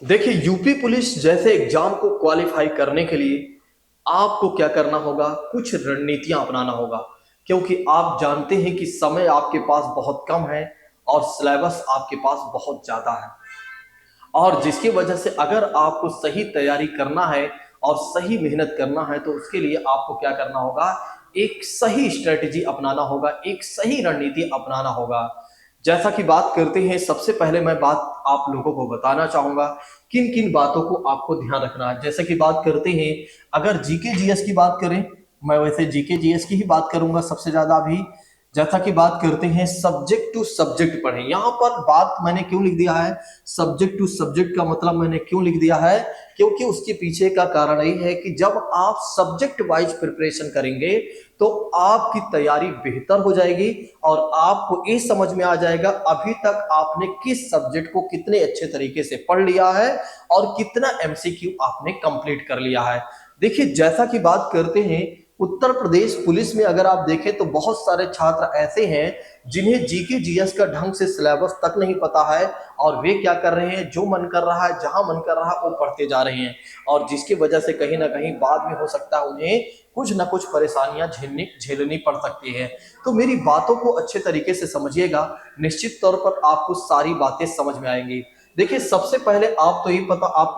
देखिए, UP police जैसे exam को क्वालिफाई करने के लिए आपको क्या करना होगा, कुछ रणनीतियां अपनाना होगा। क्योंकि आप जानते हैं कि समय आपके पास बहुत कम है और सिलेबस आपके पास बहुत ज्यादा है। और जिसकी वजह से अगर आपको सही तैयारी करना है और सही मेहनत करना है तो उसके लिए आपको क्या करना होगा, एक सही स्ट्रेटजी अपनाना होगा, एक सही रणनीति अपनाना होगा। जैसा कि बात करते हैं, सबसे पहले मैं बात आप लोगों को बताना चाहूंगा किन किन बातों को आपको ध्यान रखना है। जैसे कि बात करते हैं, अगर जीके जीएस की बात करें, मैं वैसे जीके जीएस की ही बात करूंगा सबसे ज्यादा अभी। जैसा कि बात करते हैं, सब्जेक्ट टू सब्जेक्ट पढ़ें। यहां पर बात मैंने क्यों लिख दिया है, सब्जेक्ट टू सब्जेक्ट का मतलब मैंने क्यों लिख दिया है, क्योंकि उसके पीछे का कारण यही है कि जब आप सब्जेक्ट वाइज प्रिपरेशन करेंगे तो आपकी तैयारी बेहतर हो जाएगी और आपको ये समझ में आ जाएगा अभी तक आपने किस सब्जेक्ट को कितने अच्छे तरीके से पढ़ लिया है और कितना एमसीक्यू आपने कंप्लीट कर लिया है। देखिए, जैसा कि बात करते हैं, उत्तर प्रदेश पुलिस में अगर आप देखें तो बहुत सारे छात्र ऐसे हैं जिन्हें जीके जीएस का ढंग से सिलेबस तक नहीं पता है और वे क्या कर रहे हैं, जो मन कर रहा है, जहां मन कर रहा है वो पढ़ते जा रहे हैं। और जिसकी वजह से कहीं ना कहीं बाद में हो सकता है उन्हें कुछ ना कुछ परेशानियां झेलनी पड़ सकती है। तो मेरी बातों को अच्छे तरीके से समझिएगा, निश्चित तौर पर आपको सारी बातें समझ में आएंगी। देखिए, सबसे पहले आपको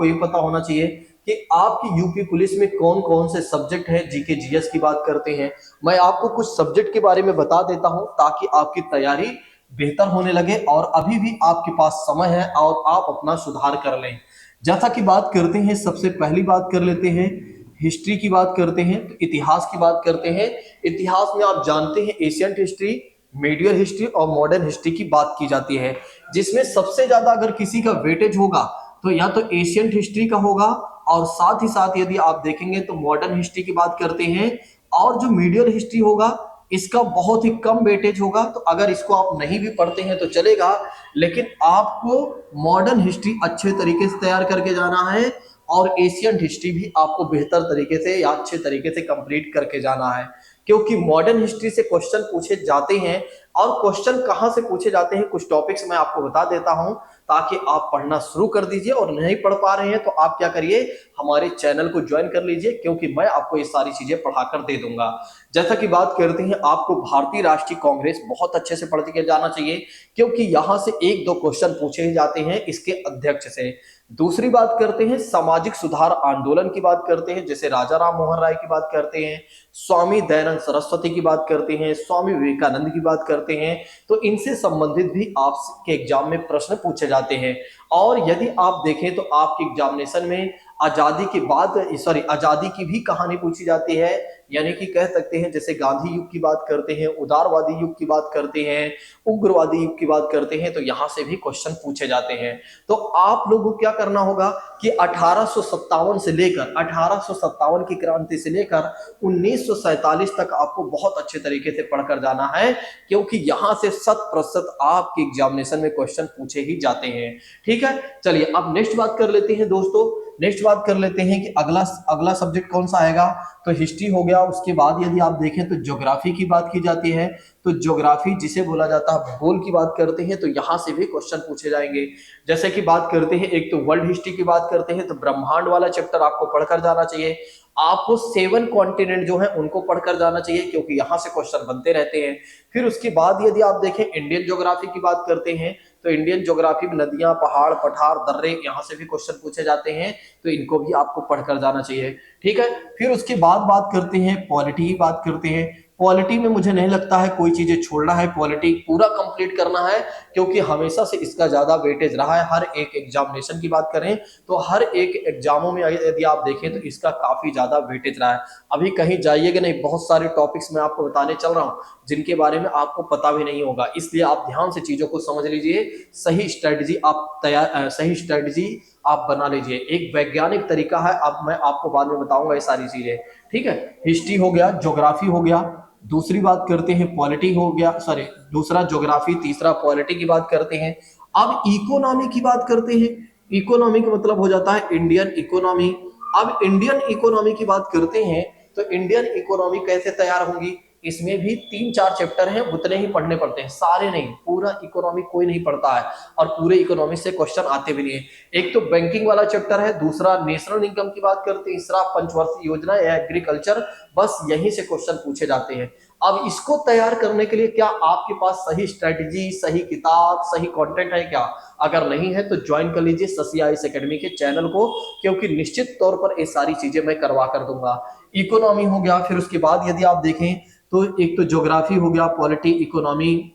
ये पता होना चाहिए कि आपकी यूपी पुलिस में कौन कौन से सब्जेक्ट हैं। जीके जीएस की बात करते हैं, मैं आपको कुछ सब्जेक्ट के बारे में बता देता हूं ताकि आपकी तैयारी बेहतर होने लगे और अभी भी आपके पास समय है और आप अपना सुधार कर लें। जैसा कि बात करते हैं, सबसे पहली बात कर लेते हैं, हिस्ट्री की बात करते हैं तो इतिहास की बात करते हैं। इतिहास में आप जानते हैं एशियंट हिस्ट्री, मीडियल हिस्ट्री और मॉडर्न हिस्ट्री की बात की जाती है, जिसमें सबसे ज्यादा अगर किसी का वेटेज होगा तो या तो एशियंट हिस्ट्री का होगा और साथ ही साथ यदि आप देखेंगे तो मॉडर्न हिस्ट्री की बात करते हैं। और जो मीडियल हिस्ट्री होगा इसका बहुत ही कम वेटेज होगा, तो अगर इसको आप नहीं भी पढ़ते हैं तो चलेगा, लेकिन आपको मॉडर्न हिस्ट्री अच्छे तरीके से तैयार करके जाना है और एशियंट हिस्ट्री भी आपको बेहतर तरीके से या अच्छे तरीके से कंप्लीट करके जाना है। क्योंकि मॉडर्न हिस्ट्री से क्वेश्चन पूछे जाते हैं और क्वेश्चन कहां से पूछे जाते हैं, कुछ टॉपिक्स मैं आपको बता देता हूं ताकि आप पढ़ना शुरू कर दीजिए। और नहीं पढ़ पा रहे हैं तो आप क्या करिए, हमारे चैनल को ज्वाइन कर लीजिए, क्योंकि मैं आपको ये सारी चीजें पढ़ाकर दे दूंगा। जैसा कि बात करते हैं, आपको भारतीय राष्ट्रीय कांग्रेस बहुत अच्छे से पढ़ के जाना चाहिए, क्योंकि यहां से एक दो क्वेश्चन पूछे ही जाते हैं इसके अध्यक्ष से। दूसरी बात करते हैं, सामाजिक सुधार आंदोलन की बात करते हैं, जैसे राजा राम मोहन राय की बात करते हैं, स्वामी दयानंद सरस्वती की बात करते हैं, स्वामी विवेकानंद की बात करते हैं। तो इनसे संबंधित भी आपके एग्जाम में प्रश्न पूछे जाते हैं। और यदि आप देखें तो आपके एग्जामिनेशन में आजादी की भी कहानी पूछी जाती है, यानी कि कह सकते हैं जैसे गांधी युग की बात करते हैं, उदारवादी युग की बात करते हैं, उग्रवादी युग की बात करते हैं, तो यहां से भी क्वेश्चन पूछे जाते हैं। तो आप लोगों को क्या करना होगा कि 1857 की क्रांति से लेकर 1947 तक आपको बहुत अच्छे तरीके से पढ़कर जाना है, क्योंकि यहां से 100% आपके एग्जामिनेशन में क्वेश्चन पूछे ही जाते हैं। ठीक है, चलिए अब नेक्स्ट बात कर लेते हैं दोस्तों। नेक्स्ट बात कर लेते हैं कि अगला अगला सब्जेक्ट कौन सा आएगा, तो हिस्ट्री हो गया। उसके बाद यदि आप देखें तो ज्योग्राफी की बात की जाती है, तो ज्योग्राफी जिसे बोला जाता है भूगोल की बात करते हैं, तो यहां से भी क्वेश्चन पूछे जाएंगे। जैसे कि बात करते हैं, एक तो वर्ल्ड हिस्ट्री की बात करते हैं तो ब्रह्मांड वाला चैप्टर आपको पढ़कर जाना चाहिए। आपको 7 कॉन्टिनेंट जो है उनको पढ़कर जाना चाहिए, क्योंकि यहां से क्वेश्चन बनते रहते हैं। फिर उसके बाद यदि आप देखें इंडियन ज्योग्राफी की बात करते हैं, तो इंडियन ज्योग्राफी में नदियां, पहाड़, पठार, दर्रे, यहां से भी क्वेश्चन पूछे जाते हैं, तो इनको भी आपको पढ़कर जाना चाहिए। ठीक है, फिर उसके बाद बात करते हैं पॉलिटी की बात करते हैं। पॉलिटी में मुझे नहीं लगता है कोई चीजें छोड़ना है, पॉलिटी पूरा कंप्लीट करना है, क्योंकि हमेशा से इसका ज्यादा वेटेज रहा है। हर एक एग्जामिनेशन की बात करें तो हर एक एग्जामों में यदि आप देखें तो इसका काफी ज्यादा वेटेज रहा है। अभी कहीं जाइएगा नहीं, बहुत सारे टॉपिक्स मैं आपको बताने चल रहा हूं जिनके बारे में आपको पता भी नहीं होगा, इसलिए आप ध्यान से चीजों को समझ लीजिए। सही स्ट्रेटजी आप बना लीजिए। एक वैज्ञानिक तरीका है, अब मैं आपको बाद में बताऊंगा ये सारी चीजें। ठीक है, हिस्ट्री हो गया, ज्योग्राफी हो गया, दूसरी बात करते हैं पॉलिटी हो गया, सॉरी, दूसरा ज्योग्राफी, तीसरा पॉलिटी की बात करते हैं। अब इकोनॉमी की बात करते हैं। इकोनॉमी का मतलब हो जाता है इंडियन इकोनॉमी। अब इंडियन इकोनॉमी की बात करते हैं तो इंडियन इकोनॉमी कैसे तैयार होगी, इसमें भी 3-4 चैप्टर हैं, उतने ही पढ़ने पड़ते हैं, सारे नहीं, पूरा इकोनॉमी कोई नहीं पढ़ता है और पूरे इकोनॉमी से क्वेश्चन आते भी नहीं है। एक तो बैंकिंग वाला चैप्टर है, दूसरा नेशनल इनकम की बात करते हैं, तीसरा पंचवर्षीय योजना या एग्रीकल्चर, बस यहीं से क्वेश्चन पूछे जाते हैं। अब इसको तैयार करने के लिए क्या आपके पास सही स्ट्रेटजी, सही किताब, सही कंटेंट है क्या? अगर नहीं है तो ज्वाइन कर लीजिए शशि आईएएस एकेडमी के चैनल को, क्योंकि निश्चित तौर पर ये सारी चीजें मैं करवा कर दूंगा। इकोनॉमी हो गया, फिर उसके बाद यदि आप देखें तो एक तो ज्योग्राफी हो गया, पॉलिटी, इकोनॉमी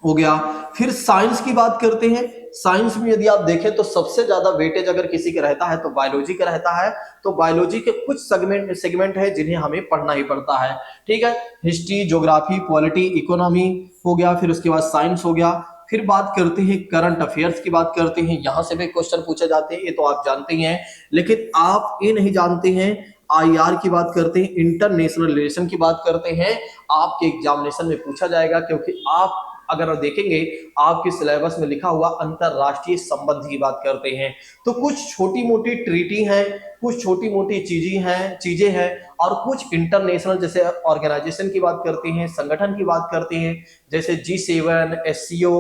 हो गया, फिर साइंस की बात करते हैं। साइंस में यदि आप देखें तो सबसे ज्यादा वेटेज अगर किसी का रहता है तो बायोलॉजी का रहता है। तो बायोलॉजी के कुछ सेगमेंट है जिन्हें हमें पढ़ना ही पड़ता है, ठीक है। हिस्ट्री, ज्योग्राफी, पॉलिटी, इकोनॉमी हो गया, फिर उसके बाद साइंस हो गया। फिर बात करते हैं करंट अफेयर्स की, बात करते हैं, यहां से भी क्वेश्चन पूछे जाते हैं, ये तो आप जानते ही हैं। लेकिन आप ये नहीं जानते हैं, आईआर की बात करते हैं, इंटरनेशनल रिलेशन की बात करते हैं, आपके एग्जामिनेशन में पूछा जाएगा। क्योंकि आप अगर देखेंगे आपके सिलेबस में लिखा हुआ अंतरराष्ट्रीय संबंध की बात करते हैं, तो कुछ छोटी मोटी ट्रीटी हैं, कुछ छोटी मोटी चीजें हैं और कुछ इंटरनेशनल जैसे ऑर्गेनाइजेशन की बात करते हैं, संगठन की बात करते हैं, जैसे G7, SCO,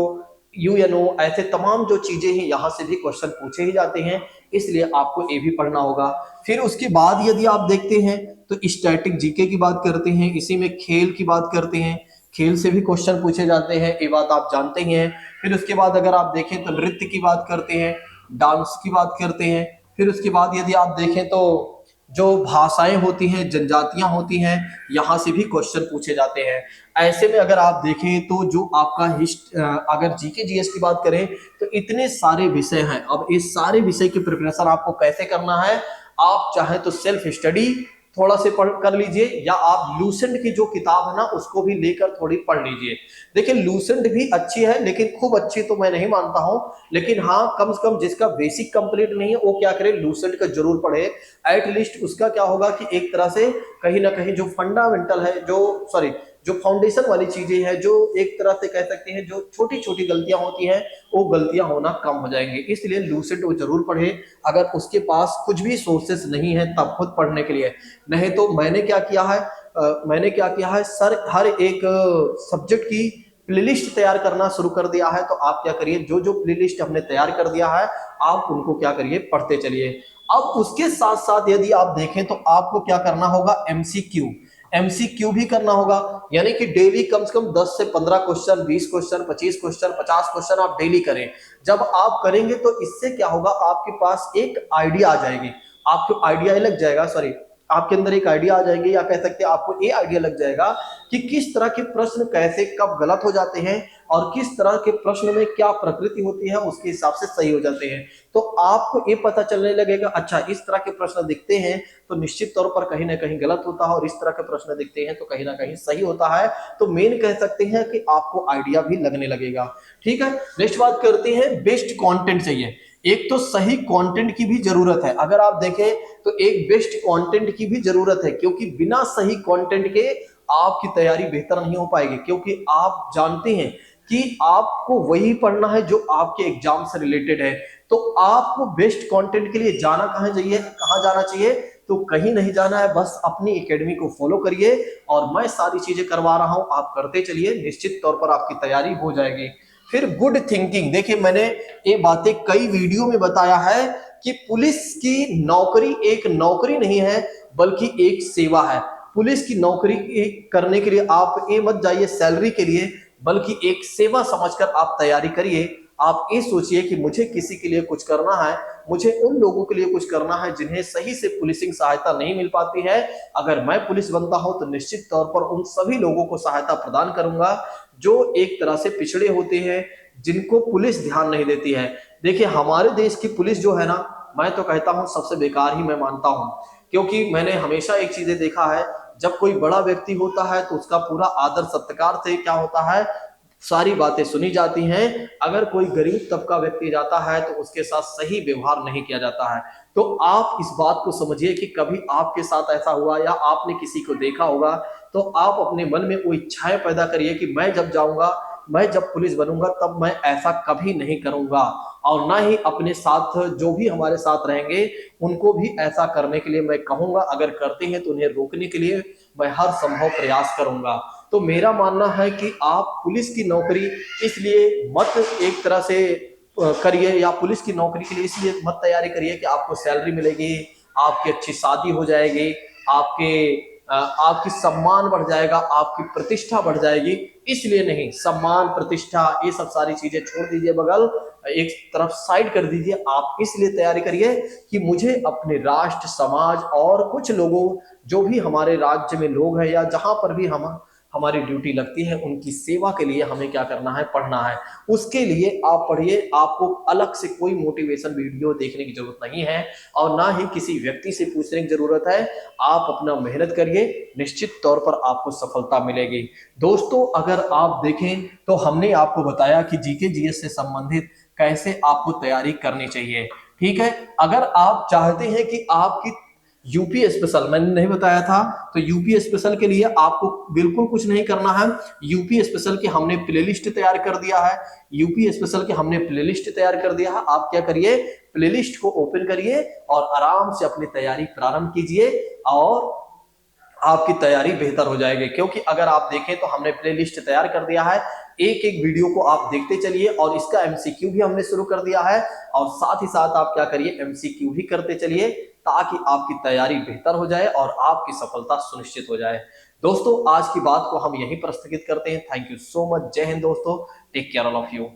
UNO, ऐसे तमाम जो चीजें हैं यहां से भी क्वेश्चन पूछे ही जाते हैं, इसलिए आपको ये भी पढ़ना होगा। फिर उसके बाद यदि आप देखते हैं तो स्टैटिक जीके की बात करते हैं, इसी में खेल की बात करते हैं, खेल से भी क्वेश्चन पूछे जाते हैं, ये बात आप जानते ही हैं। फिर उसके बाद अगर आप देखें तो नृत्य की बात करते हैं, डांस की बात करते हैं। फिर उसके बाद यदि आप देखें तो जो भाषाएं होती हैं, जनजातियां होती हैं, यहां से भी क्वेश्चन पूछे जाते हैं। ऐसे में अगर आप देखें तो जो आपका अगर जीके जीएस की बात करें तो इतने सारे विषय हैं। अब इस सारे विषय की प्रिपरेशन आपको कैसे करना है, आप चाहे तो सेल्फ स्टडी थोड़ा से पढ़ कर लीजिए, या आप लूसेंट की जो किताब है ना उसको भी लेकर थोड़ी पढ़ लीजिए। देखिए लूसेंट भी अच्छी है, लेकिन खूब अच्छी तो मैं नहीं मानता हूं, लेकिन हाँ कम से कम जिसका बेसिक कंप्लीट नहीं है वो क्या करे, लूसेंट का जरूर पढ़े। एटलीस्ट उसका क्या होगा कि एक तरह से कहीं ना कहीं जो फंडामेंटल है, जो फाउंडेशन वाली चीजें हैं, जो एक तरह से कह सकते हैं जो छोटी छोटी गलतियां होती हैं, वो गलतियां होना कम हो जाएंगे। इसलिए लूसेंट वो जरूर पढ़े, अगर उसके पास कुछ भी सोर्सेस नहीं है तब खुद पढ़ने के लिए। नहीं तो मैंने क्या किया है सर, हर एक सब्जेक्ट की प्लेलिस्ट तैयार करना शुरू कर दिया है। तो आप क्या करिए, जो जो प्लेलिस्ट हमने तैयार कर दिया है आप उनको क्या करिए, पढ़ते चलिए। अब उसके साथ साथ यदि आप देखें तो आपको क्या करना होगा, एमसीक्यू भी करना होगा। यानी कि डेली कम से कम 10 से 15 क्वेश्चन, 20 क्वेश्चन, 25 क्वेश्चन, 50 क्वेश्चन आप डेली करें। जब आप करेंगे तो इससे क्या होगा, आपके पास एक आइडिया आ जाएगी, आपको आइडिया लग जाएगा, आपके अंदर एक आइडिया आ जाएगी, या कह सकते हैं आपको ये आइडिया लग जाएगा कि किस तरह के प्रश्न कैसे कब गलत हो जाते हैं और किस तरह के प्रश्न में क्या प्रकृति होती है, उसके हिसाब से सही हो जाते हैं। तो आपको ये पता चलने लगेगा, अच्छा इस तरह के प्रश्न दिखते हैं तो निश्चित तौर पर कहीं ना कहीं गलत होता है, और इस तरह के प्रश्न दिखते हैं तो कहीं ना कहीं सही होता है। तो मेन कह सकते हैं कि आपको आइडिया भी लगने लगेगा। ठीक है, नेक्स्ट बात करते हैं, बेस्ट कंटेंट चाहिए। एक तो सही कंटेंट की भी जरूरत है, अगर आप देखें तो एक बेस्ट कंटेंट की भी जरूरत है, क्योंकि बिना सही कंटेंट के आपकी तैयारी बेहतर नहीं हो पाएगी। क्योंकि आप जानते हैं कि आपको वही पढ़ना है जो आपके एग्जाम से रिलेटेड है। तो आपको बेस्ट कंटेंट के लिए कहाँ जाना चाहिए, तो कहीं नहीं जाना है, बस अपनी एकेडमी को फॉलो करिए और मैं सारी चीजें करवा रहा हूं, आप करते चलिए, निश्चित तौर पर आपकी तैयारी हो जाएगी। फिर गुड थिंकिंग, देखिए मैंने ये बातें कई वीडियो में बताया है कि पुलिस की नौकरी एक नौकरी नहीं है बल्कि एक सेवा है। पुलिस की नौकरी करने के लिए आप ये मत जाइए सैलरी के लिए, बल्कि एक सेवा समझकर आप तैयारी करिए। आप ये सोचिए कि मुझे किसी के लिए कुछ करना है, मुझे उन लोगों के लिए कुछ करना है जिन्हें सही से पुलिसिंग सहायता नहीं मिल पाती है। अगर मैं पुलिस बनता हूं तो निश्चित तौर पर उन सभी लोगों को सहायता प्रदान करूंगा जो एक तरह से पिछड़े होते हैं, जिनको पुलिस ध्यान नहीं देती है। देखिए हमारे देश की पुलिस जो है ना, मैं तो कहता हूं सबसे बेकार ही मैं मानता हूं। क्योंकि मैंने हमेशा एक चीजें देखा है, जब कोई बड़ा व्यक्ति होता है तो उसका पूरा आदर सत्कार से क्या होता है, सारी बातें सुनी जाती हैं। अगर कोई गरीब तबका व्यक्ति जाता है तो उसके साथ सही व्यवहार नहीं किया जाता है। तो आप इस बात को समझिए कि कभी आपके साथ ऐसा हुआ या आपने किसी को देखा होगा, तो आप अपने मन में वो इच्छाएं पैदा करिए कि मैं जब जाऊंगा, मैं जब पुलिस बनूंगा तब मैं ऐसा कभी नहीं करूंगा, और ना ही अपने साथ जो भी हमारे साथ रहेंगे उनको भी ऐसा करने के लिए मैं कहूंगा। अगर करते हैं तो उन्हें रोकने के लिए मैं हर संभव प्रयास करूंगा। तो मेरा मानना है कि आप पुलिस की नौकरी इसलिए मत एक तरह से करिए, या पुलिस की नौकरी के लिए इसलिए मत तैयारी करिए कि आपको सैलरी मिलेगी, आपकी अच्छी शादी हो जाएगी, आपकी सम्मान बढ़ जाएगा, आपकी प्रतिष्ठा बढ़ जाएगी। इसलिए नहीं, सम्मान प्रतिष्ठा ये सब सारी चीजें छोड़ दीजिए, बगल एक तरफ साइड कर दीजिए। आप इसलिए तैयारी करिए कि मुझे अपने राष्ट्र, समाज और कुछ लोगों, जो भी हमारे राज्य में लोग हैं या जहां पर भी हमारी ड्यूटी लगती है, उनकी सेवा के लिए हमें क्या करना है, पढ़ना है। उसके लिए आप पढ़िए, आपको अलग से कोई मोटिवेशन वीडियो देखने की जरूरत नहीं है और ना ही किसी व्यक्ति से पूछने की जरूरत है। आप अपना मेहनत करिए, निश्चित तौर पर आपको सफलता मिलेगी। दोस्तों, अगर आप देखें तो हमने आपको बताया कि जीके जीएस से संबंधित कैसे आपको तैयारी करनी चाहिए। ठीक है, अगर आप चाहते हैं कि आपकी यूपी स्पेशल, मैंने नहीं बताया था, तो यूपी स्पेशल के लिए आपको बिल्कुल कुछ नहीं करना है। यूपी स्पेशल की हमने प्लेलिस्ट तैयार कर दिया है, यूपी स्पेशल के हमने प्लेलिस्ट तैयार कर दिया है। आप क्या करिए, प्लेलिस्ट को ओपन करिए और आराम से अपनी तैयारी प्रारंभ कीजिए और आपकी तैयारी बेहतर हो जाएगी। क्योंकि अगर आप देखें तो हमने प्लेलिस्ट तैयार कर दिया है, एक एक वीडियो को आप देखते चलिए और इसका एमसीक्यू भी हमने शुरू कर दिया है, और साथ ही साथ आप क्या करिए, एमसीक्यू भी करते चलिए ताकि आपकी तैयारी बेहतर हो जाए और आपकी सफलता सुनिश्चित हो जाए। दोस्तों, आज की बात को हम यहीं पर स्थगित करते हैं। Thank you so much. जय हिंद दोस्तों, take care all of you.